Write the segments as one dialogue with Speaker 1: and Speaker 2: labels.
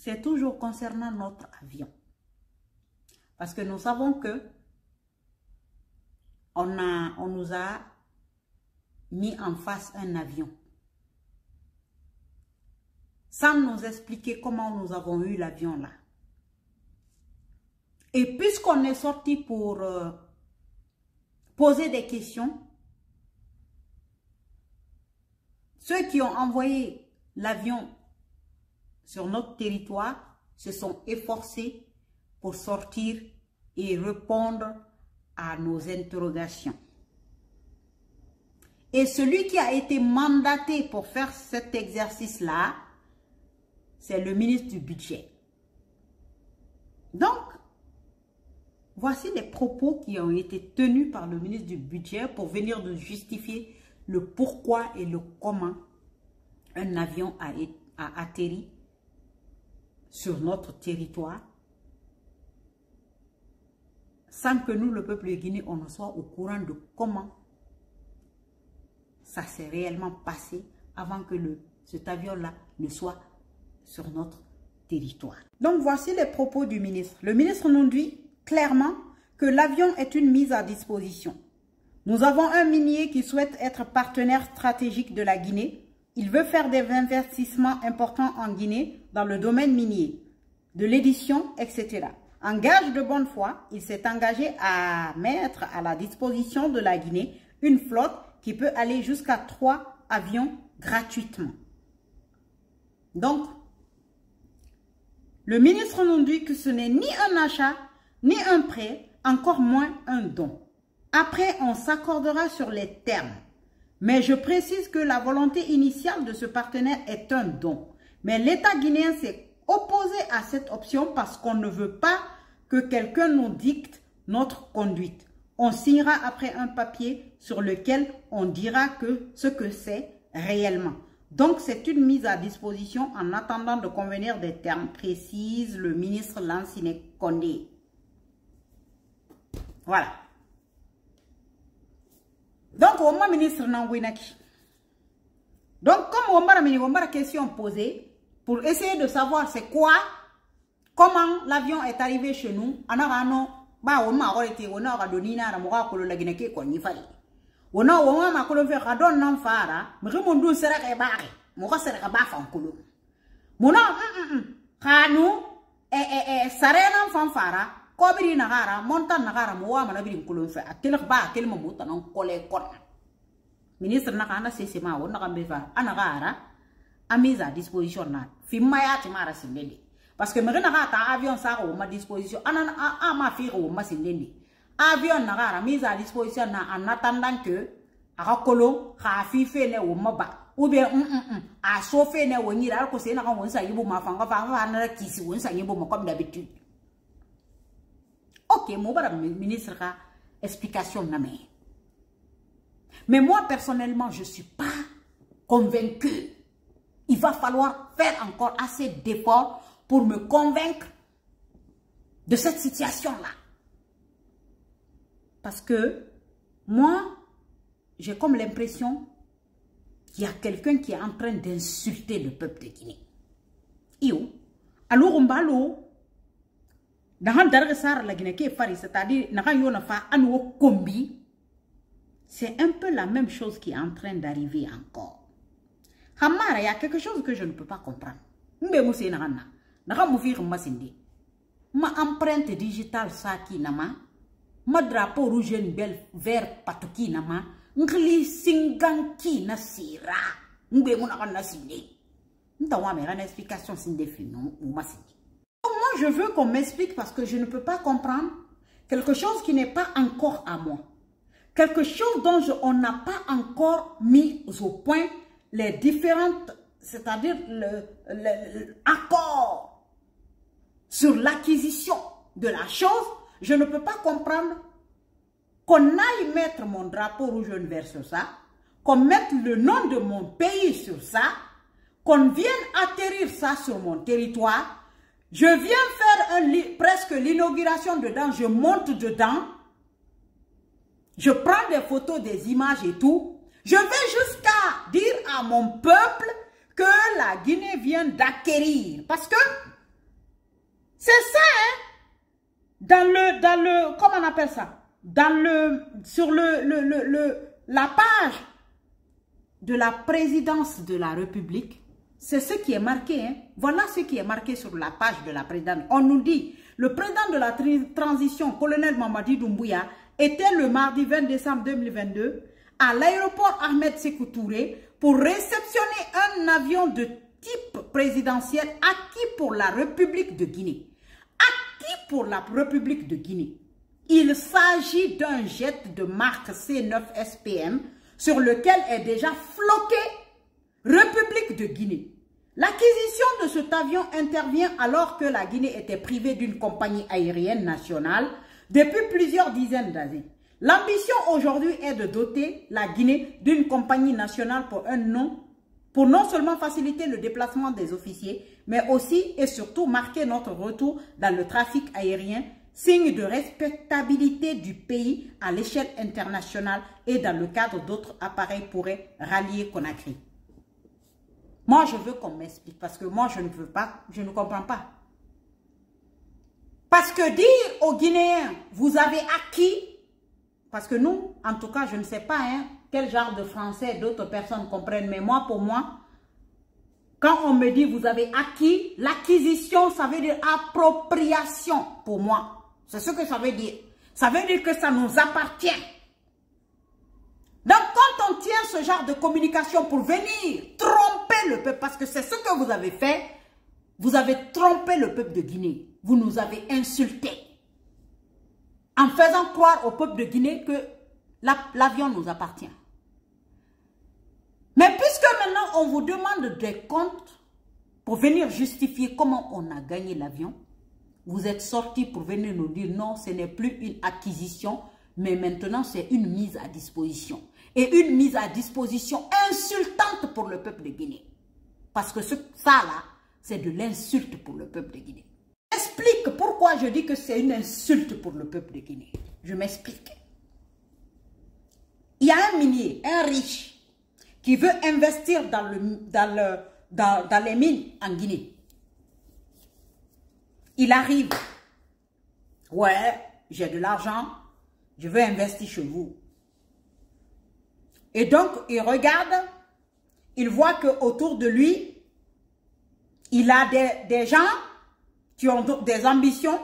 Speaker 1: c'est toujours concernant notre avion. Parce que nous savons que on nous a mis en face un avion. Sans nous expliquer comment nous avons eu l'avion là. Et puisqu'on est sorti pour poser des questions, ceux qui ont envoyé l'avion sur notre territoire se sont efforcés pour sortir et répondre à nos interrogations. Et celui qui a été mandaté pour faire cet exercice-là, c'est le ministre du Budget. Donc, voici les propos qui ont été tenus par le ministre du Budget pour venir de justifier le pourquoi et le comment un avion a atterri sur notre territoire sans que nous, le peuple de Guinée, on ne soit au courant de comment ça s'est réellement passé avant que cet avion-là ne soit sur notre territoire. Donc, voici les propos du ministre. Le ministre nous dit clairement que l'avion est une mise à disposition. Nous avons un minier qui souhaite être partenaire stratégique de la Guinée. Il veut faire des investissements importants en Guinée dans le domaine minier, de l'édition, etc. En gage de bonne foi, il s'est engagé à mettre à la disposition de la Guinée une flotte qui peut aller jusqu'à 3 avions gratuitement. Donc, le ministre nous dit que ce n'est ni un achat, ni un prêt, encore moins un don. Après, on s'accordera sur les termes. Mais je précise que la volonté initiale de ce partenaire est un don. Mais l'État guinéen s'est opposé à cette option parce qu'on ne veut pas que quelqu'un nous dicte notre conduite. On signera après un papier sur lequel on dira ce que c'est réellement. Donc, c'est une mise à disposition en attendant de convenir des termes, précise le ministre Lansine Condé. Voilà. Donc, au moins, ministre Nangouinaki. Donc, comme on a une question posée, pour essayer de savoir c'est quoi, comment l'avion est arrivé chez nous, on a été, on a donné la Guinée qu'on y fallait. On a ma colonne fait radon nan fara, mais je m'en sera rébaré. Mon sera baf en colonne. Mon Kanu, Sarena fanfara, Kobri Nagara, Montan Nagara, Moa Manabin colonne fait, à quel bar, quel moment, on collait corps. Ministre Nakana, c'est ma, on a beva, Anagara, a mise à disposition. Fimaya Timara Sindeli. Parce que Merena avion ça à ma disposition, à ma fille ou ma Sindeli. Avion nagara mise à disposition en attendant que Rakolo, Rafi Fene ou Maba, ou bien à Sofene ou Nira, que c'est un saïbou ma fanga, qui s'y wins à Yibo comme d'habitude. Ok, mon ministre a explication namé. Mais moi personnellement, je ne suis pas convaincu. Il va falloir faire encore assez d'efforts pour me convaincre de cette situation-là. Parce que moi, j'ai comme l'impression qu'il y a quelqu'un qui est en train d'insulter le peuple de Guinée. Iyo, alors on va l'eau. C'est-à-dire, c'est un peu la même chose qui est en train d'arriver encore. Hamara, il y a quelque chose que je ne peux pas comprendre. Ma empreinte digitale, ça qui n'a pas. Ma drapeau rouge et vert patoki nama ngli singanki na sira ngbe mona kana sinde ntawa mera une explication sindefino ou masindi. Moi je veux qu'on m'explique parce que je ne peux pas comprendre quelque chose qui n'est pas encore à moi, quelque chose dont on n'a pas encore mis au point les différentes, c'est-à-dire l'accord sur l'acquisition de la chose. Je ne peux pas comprendre qu'on aille mettre mon drapeau rouge et vert sur ça, qu'on mette le nom de mon pays sur ça, qu'on vienne atterrir ça sur mon territoire. Je viens faire presque l'inauguration dedans, je monte dedans, je prends des photos, des images et tout. Je vais jusqu'à dire à mon peuple que la Guinée vient d'acquérir. Parce que C'est ça, hein? Comment on appelle ça? Sur la page de la présidence de la République, c'est ce qui est marqué, hein? Voilà ce qui est marqué sur la page de la présidente. On nous dit, le président de la transition, colonel Mamadi Doumbouya, était le mardi 20 décembre 2022 à l'aéroport Ahmed Sékou Touré pour réceptionner un avion de type présidentiel acquis pour la République de Guinée. Acquis pour la République de Guinée. Il s'agit d'un jet de marque C9 SPM sur lequel est déjà floqué République de Guinée. L'acquisition de cet avion intervient alors que la Guinée était privée d'une compagnie aérienne nationale depuis plusieurs dizaines d'années. L'ambition aujourd'hui est de doter la Guinée d'une compagnie nationale pour non seulement faciliter le déplacement des officiers, mais aussi et surtout marquer notre retour dans le trafic aérien, signe de respectabilité du pays à l'échelle internationale et dans le cadre d'autres appareils pourraient rallier Conakry. Moi, je veux qu'on m'explique parce que moi, je ne veux pas, je ne comprends pas. Parce que dire aux Guinéens, vous avez acquis, parce que nous, en tout cas, je ne sais pas hein, quel genre de français d'autres personnes comprennent, mais moi, pour moi, quand on me dit vous avez acquis, l'acquisition, ça veut dire appropriation pour moi. C'est ce que ça veut dire. Ça veut dire que ça nous appartient. Donc, quand on tient ce genre de communication pour venir tromper le peuple, parce que c'est ce que vous avez fait, vous avez trompé le peuple de Guinée. Vous nous avez insultés. En faisant croire au peuple de Guinée que l'avion nous appartient. Mais puisque maintenant on vous demande des comptes pour venir justifier comment on a gagné l'avion, vous êtes sortis pour venir nous dire non, ce n'est plus une acquisition, mais maintenant c'est une mise à disposition. Et une mise à disposition insultante pour le peuple de Guinée. Parce que ça là, c'est de l'insulte pour le peuple de Guinée. J'explique pourquoi je dis que c'est une insulte pour le peuple de Guinée. Je m'explique. Il y a un minier, un riche, qui veut investir dans les mines en Guinée. Il arrive. Ouais, j'ai de l'argent, je veux investir chez vous. Et donc, il regarde, il voit qu'autour de lui, il a des gens qui ont des ambitions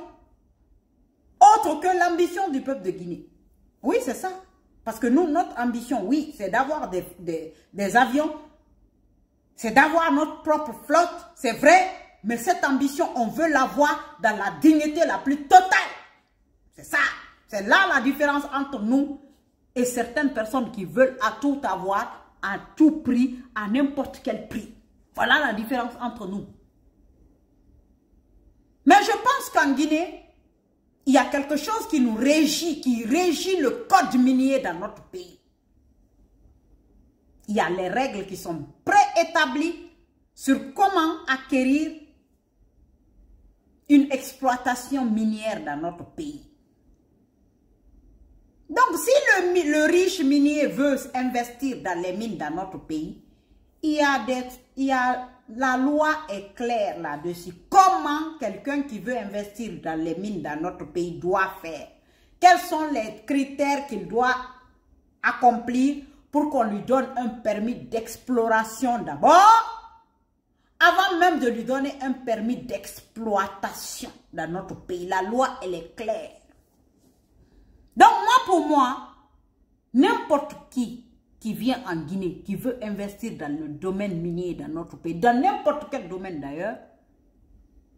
Speaker 1: autres que l'ambition du peuple de Guinée. Oui, c'est ça. Parce que nous, notre ambition, oui, c'est d'avoir des avions, c'est d'avoir notre propre flotte, c'est vrai, mais cette ambition, on veut l'avoir dans la dignité la plus totale. C'est ça. C'est là la différence entre nous et certaines personnes qui veulent à tout avoir, à tout prix, à n'importe quel prix. Voilà la différence entre nous. Mais je pense qu'en Guinée, il y a quelque chose qui nous régit, qui régit le code minier dans notre pays. Il y a les règles qui sont préétablies sur comment acquérir une exploitation minière dans notre pays. Donc, si le riche minier veut investir dans les mines dans notre pays, la loi est claire là-dessus. Comment quelqu'un qui veut investir dans les mines dans notre pays doit faire? Quels sont les critères qu'il doit accomplir pour qu'on lui donne un permis d'exploration d'abord, avant même de lui donner un permis d'exploitation dans notre pays? La loi, elle est claire. Donc, pour moi, n'importe qui vient en Guinée, qui veut investir dans le domaine minier dans notre pays, dans n'importe quel domaine d'ailleurs,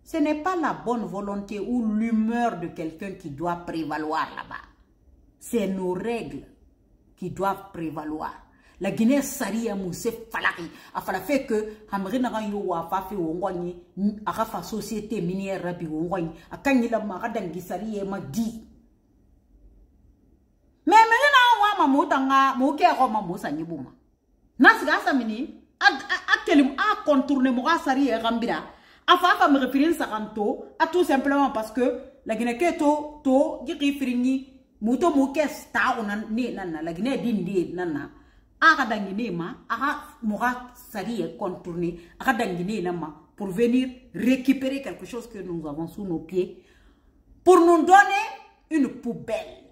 Speaker 1: ce n'est pas la bonne volonté ou l'humeur de quelqu'un qui doit prévaloir là-bas. C'est nos règles qui doivent prévaloir. La Guinée sari mousse falaki afala fait que hamrina ga yo wa fa fe wongoni aga fa société minière rabi wongoni akanyi la ma gadangi sari ma di. Mais maintenant, on va me contourner me référer tout simplement parce que la Guinée muto muke sta la Guinée dindi nana aga dangine ma aga moga sari contourner aga dangine na ma pour venir récupérer quelque chose que nous avons sous nos pieds, pour nous donner une poubelle.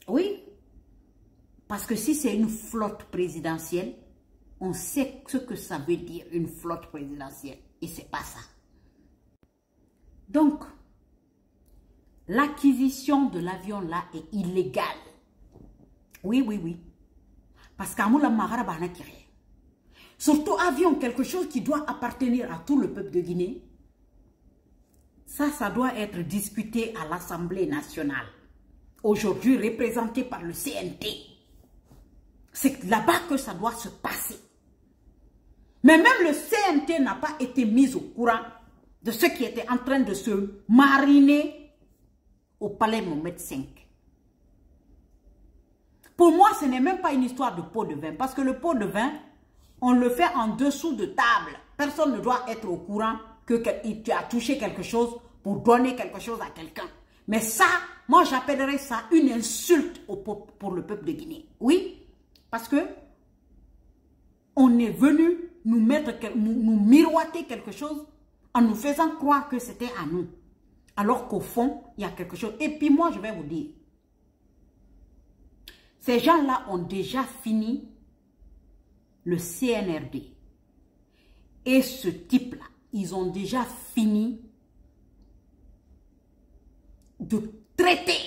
Speaker 1: Oui, parce que si c'est une flotte présidentielle, on sait ce que ça veut dire, une flotte présidentielle, et c'est pas ça. Donc, l'acquisition de l'avion là est illégale. Oui, oui, oui. Parce qu'Amoula Marara n'a rien. Surtout avion, quelque chose qui doit appartenir à tout le peuple de Guinée. Ça doit être discuté à l'Assemblée nationale. Aujourd'hui représenté par le CNT. C'est là-bas que ça doit se passer. Mais même le CNT n'a pas été mis au courant de ce qui était en train de se mariner au palais Mohamed V. Pour moi, ce n'est même pas une histoire de pot de vin. Parce que le pot de vin, on le fait en dessous de table. Personne ne doit être au courant que tu as touché quelque chose pour donner quelque chose à quelqu'un. Mais ça, moi j'appellerais ça une insulte pour le peuple de Guinée. Oui, parce que on est venu nous miroiter quelque chose en nous faisant croire que c'était à nous. Alors qu'au fond, il y a quelque chose. Et puis moi, je vais vous dire, ces gens-là ont déjà fini le CNRD. Et ce type-là, ils ont déjà fini de traiter.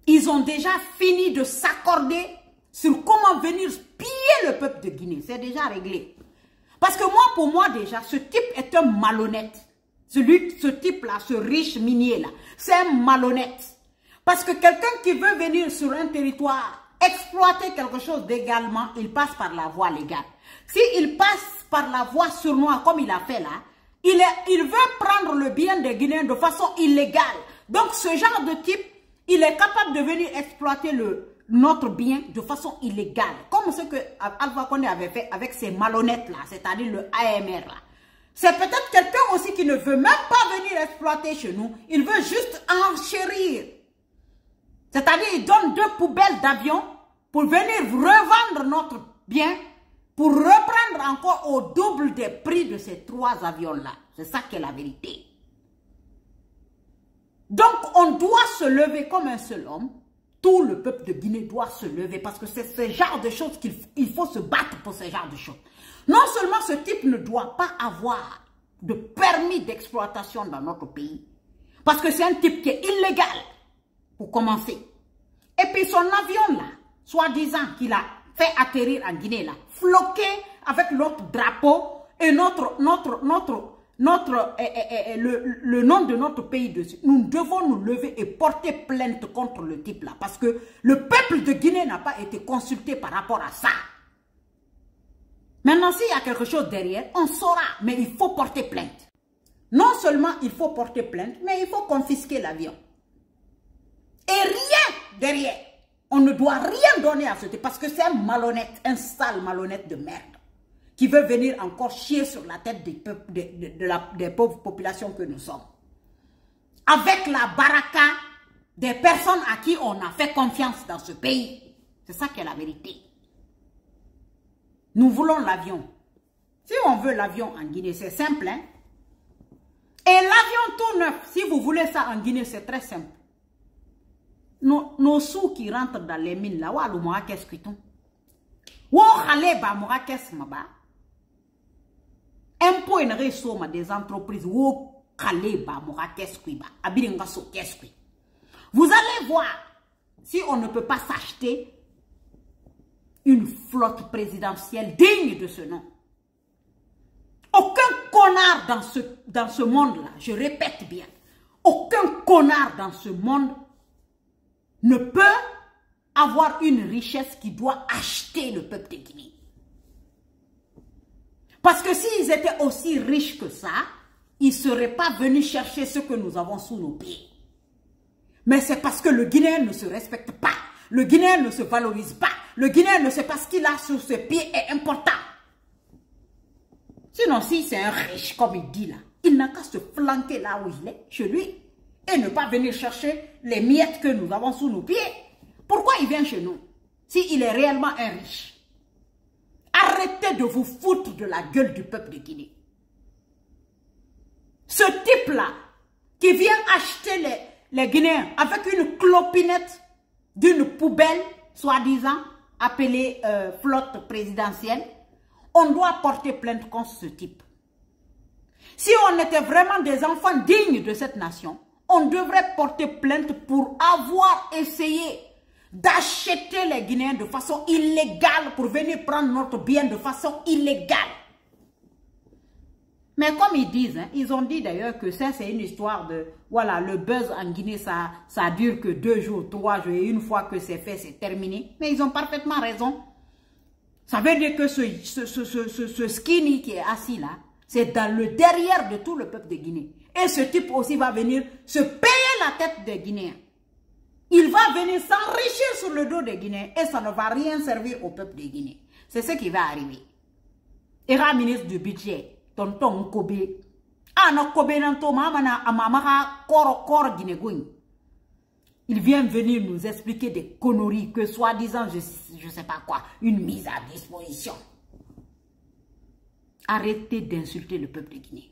Speaker 1: Ils ont déjà fini de s'accorder sur comment venir piller le peuple de Guinée. C'est déjà réglé. Parce que moi, pour moi déjà, ce type est un malhonnête. Ce type-là, ce riche minier-là, c'est un malhonnête. Parce que quelqu'un qui veut venir sur un territoire, exploiter quelque chose légalement, il passe par la voie légale. S'il passe par la voie sournoise, comme il a fait là, il veut prendre le bien des Guinéens de façon illégale. Donc ce genre de type, il est capable de venir exploiter notre bien de façon illégale. Comme ce que Alpha Condé avait fait avec ces malhonnêtes-là, c'est-à-dire le AMR là. C'est peut-être quelqu'un aussi qui ne veut même pas venir exploiter chez nous. Il veut juste enchérir. C'est-à-dire, il donne 2 poubelles d'avions pour venir revendre notre bien, pour reprendre encore au double des prix de ces 3 avions-là. C'est ça qui est la vérité. Donc, on doit se lever comme un seul homme. Tout le peuple de Guinée doit se lever parce que c'est ce genre de choses qu'il faut se battre pour ce genre de choses. Non seulement ce type ne doit pas avoir de permis d'exploitation dans notre pays, parce que c'est un type qui est illégal, pour commencer. Et puis son avion là, soi-disant qu'il a fait atterrir en Guinée là, floqué avec notre drapeau et le nom de notre pays dessus. Nous devons nous lever et porter plainte contre le type là, parce que le peuple de Guinée n'a pas été consulté par rapport à ça. Maintenant, s'il y a quelque chose derrière, on saura, mais il faut porter plainte. Non seulement il faut porter plainte, mais il faut confisquer l'avion. Et rien derrière. On ne doit rien donner à ce type, parce que c'est un malhonnête, un sale malhonnête de merde, qui veut venir encore chier sur la tête des pauvres populations que nous sommes. Avec la baraka des personnes à qui on a fait confiance dans ce pays. C'est ça qui est la vérité. Nous voulons l'avion. Si on veut l'avion en Guinée, c'est simple. Hein? Et l'avion tout neuf, si vous voulez ça en Guinée, c'est très simple. Nos sous qui rentrent dans les mines, là, qu'est-ce que tu impôt et réseau des entreprises, vous allez voir si on ne peut pas s'acheter une flotte présidentielle digne de ce nom. Aucun connard dans ce monde-là, je répète bien, aucun connard dans ce monde ne peut avoir une richesse qui doit acheter le peuple de Guinée. Parce que s'ils étaient aussi riches que ça, ils ne seraient pas venus chercher ce que nous avons sous nos pieds. Mais c'est parce que le Guinéen ne se respecte pas. Le Guinéen ne se valorise pas. Le Guinéen ne sait pas ce qu'il a sur ses pieds est important. Sinon, si c'est un riche, comme il dit là, il n'a qu'à se flanquer là où il est, chez lui, et ne pas venir chercher les miettes que nous avons sous nos pieds. Pourquoi il vient chez nous, s'il est réellement un riche? À Arrêtez de vous foutre de la gueule du peuple de Guinée. Ce type-là, qui vient acheter les Guinéens avec une clopinette d'une poubelle, soi-disant, appelée flotte présidentielle, on doit porter plainte contre ce type. Si on était vraiment des enfants dignes de cette nation, on devrait porter plainte pour avoir essayé d'acheter les Guinéens de façon illégale pour venir prendre notre bien de façon illégale. Mais comme ils disent, hein, ils ont dit d'ailleurs que ça c'est une histoire de, voilà, le buzz en Guinée, ça dure que 2 jours, 3 jours, et une fois que c'est fait, c'est terminé. Mais ils ont parfaitement raison. Ça veut dire que ce skinny qui est assis là, c'est dans le derrière de tout le peuple de Guinée. Et ce type aussi va venir se payer la tête des Guinéens. Il va venir s'enrichir sur le dos des Guinéens et ça ne va rien servir au peuple de Guinée. C'est ce qui va arriver. Era ministre du budget, tonton Kobe. Ah, Kobe nanto mamana amamaka koro Guinée. Il vient venir nous expliquer des conneries que soi-disant, je ne sais pas quoi, une mise à disposition. Arrêtez d'insulter le peuple de Guinée.